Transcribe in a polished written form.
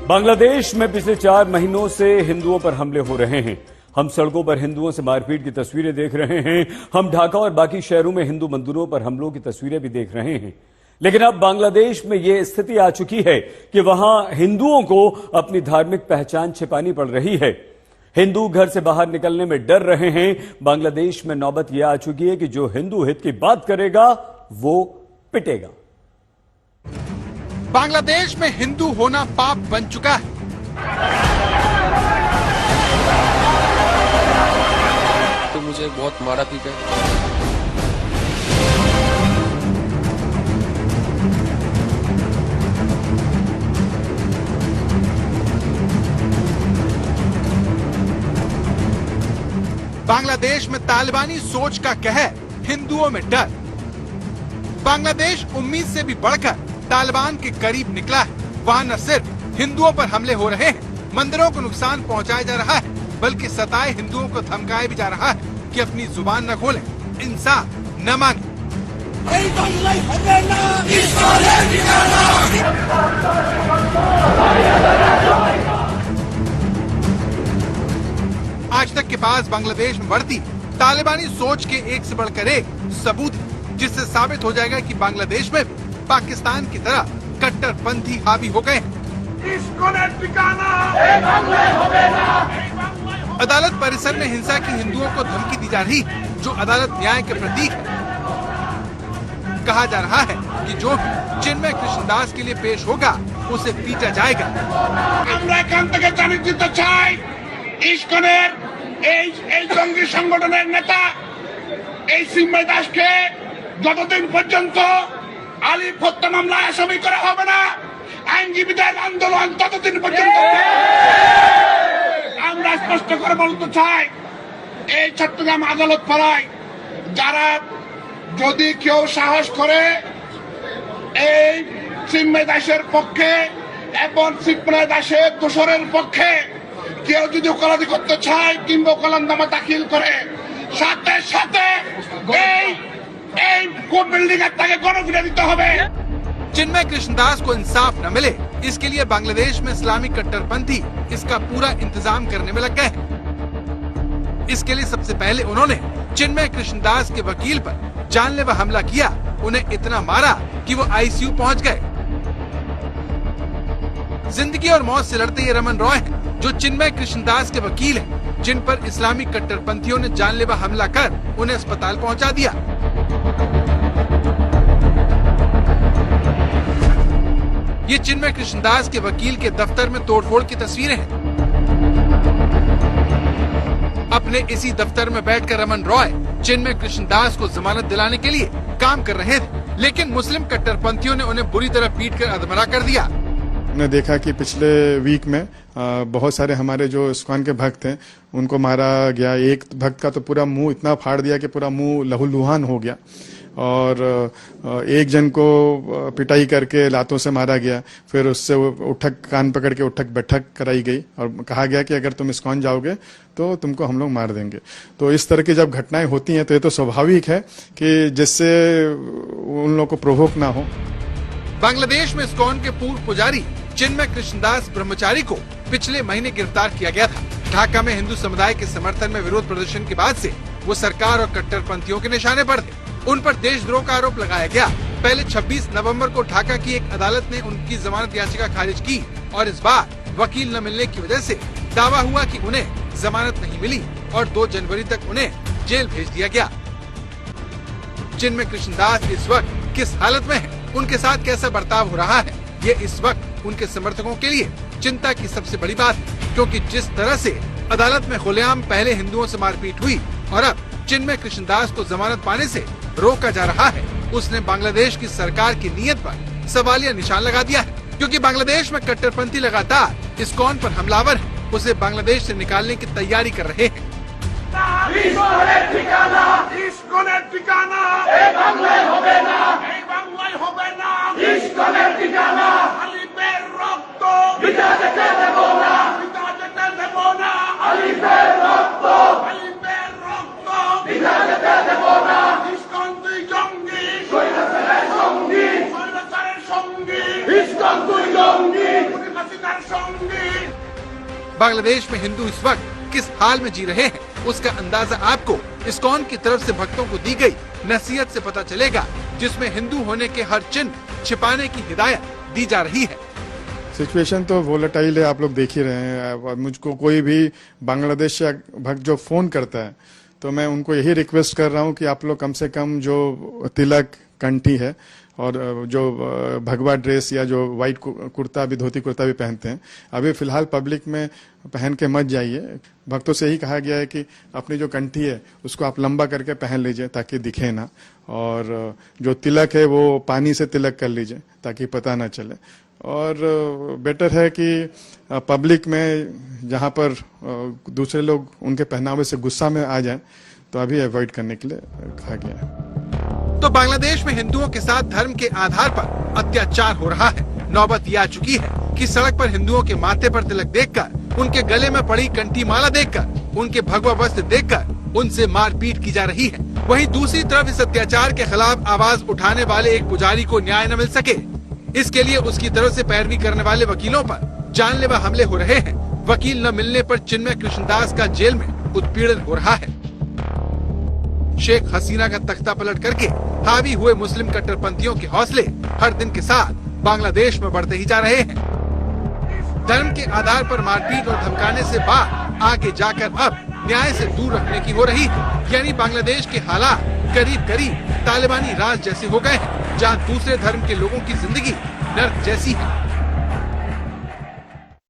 बांग्लादेश में पिछले 4 महीनों से हिंदुओं पर हमले हो रहे हैं। हम सड़कों पर हिंदुओं से मारपीट की तस्वीरें देख रहे हैं। हम ढाका और बाकी शहरों में हिंदू मंदिरों पर हमलों की तस्वीरें भी देख रहे हैं। लेकिन अब बांग्लादेश में यह स्थिति आ चुकी है कि वहां हिंदुओं को अपनी धार्मिक पहचान छिपानी पड़ रही है। हिंदू घर से बाहर निकलने में डर रहे हैं। बांग्लादेश में नौबत यह आ चुकी है कि जो हिंदू हित की बात करेगा वो पिटेगा। बांग्लादेश में हिंदू होना पाप बन चुका है। तो मुझे बहुत मारा पीटा। बांग्लादेश में तालिबानी सोच का कहर, हिंदुओं में डर। बांग्लादेश उम्मीद से भी बढ़कर तालिबान के करीब निकला है। वहाँ न सिर्फ हिंदुओं पर हमले हो रहे हैं, मंदिरों को नुकसान पहुँचाया जा रहा है, बल्कि सताए हिंदुओं को धमकाया भी जा रहा है कि अपनी जुबान न खोलें, इंसाफ न मांगे। आज तक के पास बांग्लादेश में बढ़ती तालिबानी सोच के एक से बढ़कर एक सबूत है, जिससे साबित हो जाएगा कि बांग्लादेश में पाकिस्तान की तरह कट्टरपंथी हावी हो गए हैं। अदालत परिसर में हिंसा की हिंदुओं को धमकी दी जा रही, जो अदालत न्याय के प्रतीक है। कहा जा रहा है कि जो भी चिन्मय कृष्णदास के लिए पेश होगा उसे पीटा जाएगा। জঙ্গি সংগঠনের নেতা এই চিন্ময় দাসকে যতদিন পর্যন্ত আলিফ হত্যা মামলায় আসামি করা হবে না, আইনজীবীদের আন্দোলন ততদিন পর্যন্ত। আমরা স্পষ্ট করে বলতে চাই, এই চট্টগ্রাম আদালত পাড়ায় যারা যদি কেউ সাহস করে এই চিন্ময় দাসের পক্ষে এবং চিন্ময় দাসের দোষরের পক্ষে কেউ যদি ওকালতি করতে চায় কিংবা ওকালতনামা দাখিল করে, সাথে সাথে এই কোর্ট बिल्डिंग তাকে গণফিরে দিতে হবে। चिन्मय कृष्णदास को इंसाफ न मिले, इसके लिए बांग्लादेश में इस्लामिक कट्टरपंथी इसका पूरा इंतजाम करने में लग गए हैं। इसके लिए सबसे पहले उन्होंने चिन्मय कृष्णदास के वकील पर जानलेवा हमला किया, उन्हें इतना मारा कि वो आईसीयू पहुंच गए। जिंदगी और मौत से लड़ते ये रमन रॉय हैं, जो चिन्मय कृष्णदास के वकील हैं, जिन पर इस्लामिक कट्टरपंथियों ने जानलेवा हमला कर उन्हें अस्पताल पहुंचा दिया। ये चिन्मय कृष्णदास के वकील के दफ्तर में तोड़फोड़ की तस्वीरें हैं। अपने इसी दफ्तर में बैठकर रमन रॉय चिन्मय कृष्णदास को जमानत दिलाने के लिए काम कर रहे थे, लेकिन मुस्लिम कट्टरपंथियों ने उन्हें बुरी तरह पीटकर अधमरा कर दिया। हमने देखा कि पिछले वीक में बहुत सारे हमारे जो इस्कॉन के भक्त हैं उनको मारा गया। एक भक्त का तो पूरा मुंह इतना फाड़ दिया कि पूरा मुंह लहूलुहान हो गया, और एक जन को पिटाई करके लातों से मारा गया। फिर उससे उठक कान पकड़ के उठक बैठक कराई गई और कहा गया कि अगर तुम इस्कॉन जाओगे तो तुमको हम लोग मार देंगे। तो इस तरह की जब घटनाएं होती हैं तो ये तो स्वाभाविक है कि जिससे उन लोगों को प्रोवोक ना हो। बांग्लादेश में इस्कॉन के पूर्व पुजारी चिन्मय कृष्णदास ब्रह्मचारी को पिछले महीने गिरफ्तार किया गया था। ढाका में हिंदू समुदाय के समर्थन में विरोध प्रदर्शन के बाद से वो सरकार और कट्टरपंथियों के निशाने पर थे। उन पर देशद्रोह का आरोप लगाया गया। पहले 26 नवंबर को ढाका की एक अदालत ने उनकी जमानत याचिका खारिज की, और इस बार वकील न मिलने की वजह से दावा हुआ कि उन्हें जमानत नहीं मिली और 2 जनवरी तक उन्हें जेल भेज दिया गया। चिन्मय कृष्णदास इस वक्त किस हालत में है, उनके साथ कैसा बर्ताव हो रहा है, ये इस वक्त उनके समर्थकों के लिए चिंता की सबसे बड़ी बात है, क्योंकि जिस तरह से अदालत में खुलेआम पहले हिंदुओं से मारपीट हुई और अब चिन्मय कृष्णदास को जमानत पाने से रोका जा रहा है, उसने बांग्लादेश की सरकार की नीयत पर सवालिया निशान लगा दिया है। क्योंकि बांग्लादेश में कट्टरपंथी लगातार इस्कॉन पर हमलावर है, उसे बांग्लादेश से निकालने की तैयारी कर रहे हैं। ইসকন তুই জঙ্গি, बांग्लादेश में हिंदू इस वक्त किस हाल में जी रहे हैं, उसका अंदाजा आपको इस्कॉन की तरफ से भक्तों को दी गई नसीहत से पता चलेगा, जिसमें हिंदू होने के हर चिन्ह छिपाने की हिदायत दी जा रही है। सिचुएशन तो वोलेटाइल है, आप लोग देख ही रहे हैं। मुझको कोई भी बांग्लादेश से भक्त जो फोन करता है तो मैं उनको यही रिक्वेस्ट कर रहा हूं कि आप लोग कम से कम जो तिलक, कंठी है और जो भगवा ड्रेस या जो वाइट कुर्ता भी, धोती कुर्ता भी पहनते हैं, अभी फिलहाल पब्लिक में पहन के मत जाइए। भक्तों से यही कहा गया है कि अपनी जो कंठी है उसको आप लंबा करके पहन लीजिए ताकि दिखे ना, और जो तिलक है वो पानी से तिलक कर लीजिए ताकि पता ना चले। और बेटर है कि पब्लिक में जहां पर दूसरे लोग उनके पहनावे से गुस्सा में आ जाएं तो अभी अवॉइड करने के लिए कहा गया है। तो बांग्लादेश में हिंदुओं के साथ धर्म के आधार पर अत्याचार हो रहा है। नौबत ये आ चुकी है कि सड़क पर हिंदुओं के माथे पर तिलक देखकर, उनके गले में पड़ी कंठी माला देखकर, उनके भगवा वस्त्र देखकर उनसे मारपीट की जा रही है। वहीं दूसरी तरफ इस अत्याचार के खिलाफ आवाज उठाने वाले एक पुजारी को न्याय न मिल सके, इसके लिए उसकी तरफ से पैरवी करने वाले वकीलों पर जानलेवा हमले हो रहे हैं। वकील न मिलने पर चिन्मय कृष्णदास का जेल में उत्पीड़न हो रहा है। शेख हसीना का तख्ता पलट करके हावी हुए मुस्लिम कट्टरपंथियों के हौसले हर दिन के साथ बांग्लादेश में बढ़ते ही जा रहे हैं। धर्म के आधार पर मारपीट और धमकाने से बात आगे जाकर अब न्याय से दूर रखने की हो रही है। यानी बांग्लादेश के हालात करीब करीब तालिबानी राज जैसे हो गए हैं, जहां दूसरे धर्म के लोगों की जिंदगी नर्क जैसी है।